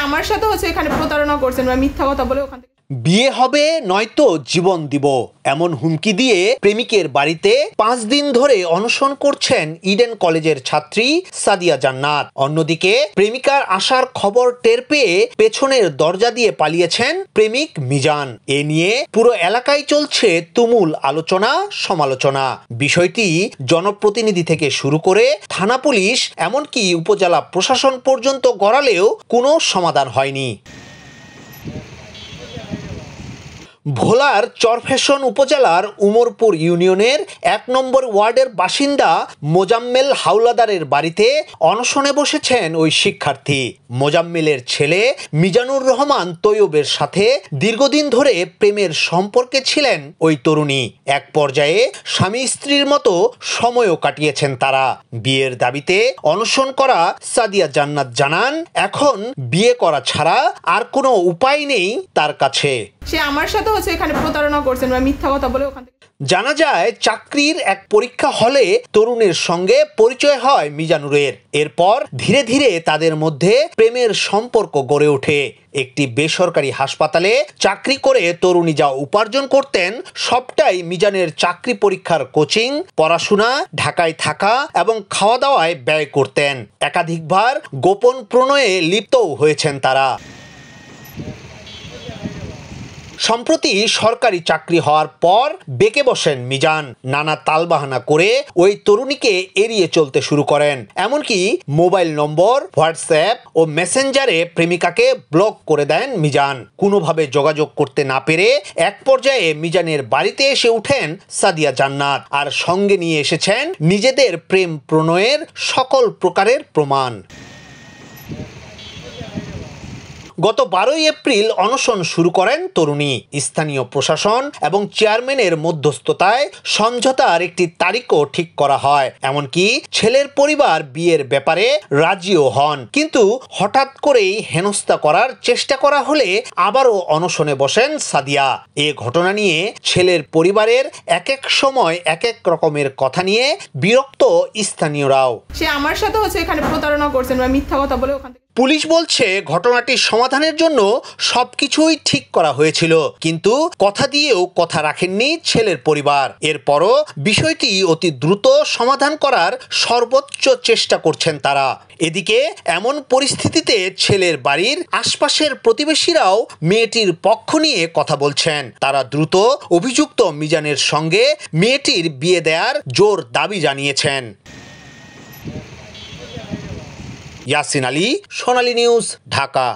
আমার সাথে হচ্ছে এখানে প্রতারণা করছেন বা মিথ্যা কথা বলে ওখান থেকে বিয়ে হবে নয়তো জীবন দিব এমন হুমকি দিয়ে প্রেমিকের বাড়িতে 5 দিন ধরে অনশন করছেন ইডেন কলেজের ছাত্রী সাদিয়া জান্নাত। অন্যদিকে প্রেমিকার আসার খবর টের পেয়ে পেছনের দরজা দিয়ে পালিয়েছেন প্রেমিক মিজান। এ নিয়ে পুরো এলাকায় চলছে তুমুল আলোচনা সমালোচনা। বিষয়টি জনপ্রতিনিধি থেকে শুরু করে থানা পুলিশ এমনকি উপজেলা প্রশাসন পর্যন্ত গড়ালেও কোনো সমাধান হয়নি। ভোলার চরফ্যাশন উপজেলার উমরপুর ইউনিয়নের 1 নম্বর ওয়ার্ডের বাসিন্দা মোজাম্মেল হাওলাদারের বাড়িতে অনশনে বসেছেন ওই শিক্ষার্থী। মোজাম্মেলের ছেলে মিজানুর রহমান তৈয়বের সাথে দীর্ঘদিন ধরে প্রেমের সম্পর্কে ছিলেন ওই তরুণী। এক পর্যায়ে স্বামী স্ত্রীর মতো সময়ও কাটিয়েছেন তারা। বিয়ের দাবিতে অনশন করা সাদিয়া জান্নাত জানান, এখন বিয়ে করা ছাড়া আর কোনো উপায় নেই তার কাছে। সে আমার সাথে হচ্ছে এখানে প্রতারণা করছেন বা মিথ্যা কথা বলে ওখান থেকে জানা যায় চাকরির এক পরীক্ষা হলে তরুণের সঙ্গে পরিচয় হয় মিজানুরের। এরপর ধীরে ধীরে তাদের মধ্যে প্রেমের সম্পর্ক গড়ে ওঠে। একটি বেসরকারি হাসপাতালে চাকরি করে তরুণী যা উপার্জন করতেন সবটাই মিজানের চাকরি পরীক্ষার কোচিং, পড়াশোনা, ঢাকায় থাকা এবং খাওয়া দাওয়ায় ব্যয় করতেন। একাধিকবার গোপন প্রণয়ে লিপ্তও হয়েছেন তারা। সম্প্রতি সরকারি চাকরি হওয়ার পর বেঁকে বসেন মিজান। নানা তালবাহানা করে ওই তরুণীকে এড়িয়ে চলতে শুরু করেন। এমনকি মোবাইল নম্বর, হোয়াটসঅ্যাপ ও মেসেঞ্জারে প্রেমিকাকে ব্লক করে দেন মিজান। কোনোভাবে যোগাযোগ করতে না পেরে এক পর্যায়ে মিজানের বাড়িতে এসে উঠেন সাদিয়া জান্নাত, আর সঙ্গে নিয়ে এসেছেন নিজেদের প্রেম প্রণয়ের সকল প্রকারের প্রমাণ। গত 12 এপ্রিল অনশন শুরু করেন তরুণী। স্থানীয় প্রশাসন এবং চেয়ারম্যানের মধ্যস্থতায় সমঝোতার একটি তারিখও ঠিক করা হয়। এমনকি ছেলের পরিবার বিয়ের ব্যাপারে রাজিও হন। কিন্তু হঠাৎ করেই হেনস্থা করার চেষ্টা করা হলে আবারও অনশনে বসেন সাদিয়া। এ ঘটনা নিয়ে ছেলের পরিবারের এক এক সময় এক এক রকমের কথা নিয়ে বিরক্ত স্থানীয়রাও। সে আমার সাথে হচ্ছে এখানে প্রতারণা করছেন বা মিথ্যা কথা বলে ওখান থেকে পুলিশ বলছে ঘটনাটির সমাধানের জন্য সবকিছুই ঠিক করা হয়েছিল, কিন্তু কথা দিয়েও কথা রাখেননি ছেলের পরিবার। এরপরও বিষয়টি অতি দ্রুত সমাধান করার সর্বোচ্চ চেষ্টা করছেন তারা। এদিকে এমন পরিস্থিতিতে ছেলের বাড়ির আশপাশের প্রতিবেশীরাও মেয়েটির পক্ষ নিয়ে কথা বলছেন। তারা দ্রুত অভিযুক্ত মিজানের সঙ্গে মেয়েটির বিয়ে দেওয়ার জোর দাবি জানিয়েছেন। ইয়াসিন আলী, সোনালী নিউজ, ঢাকা।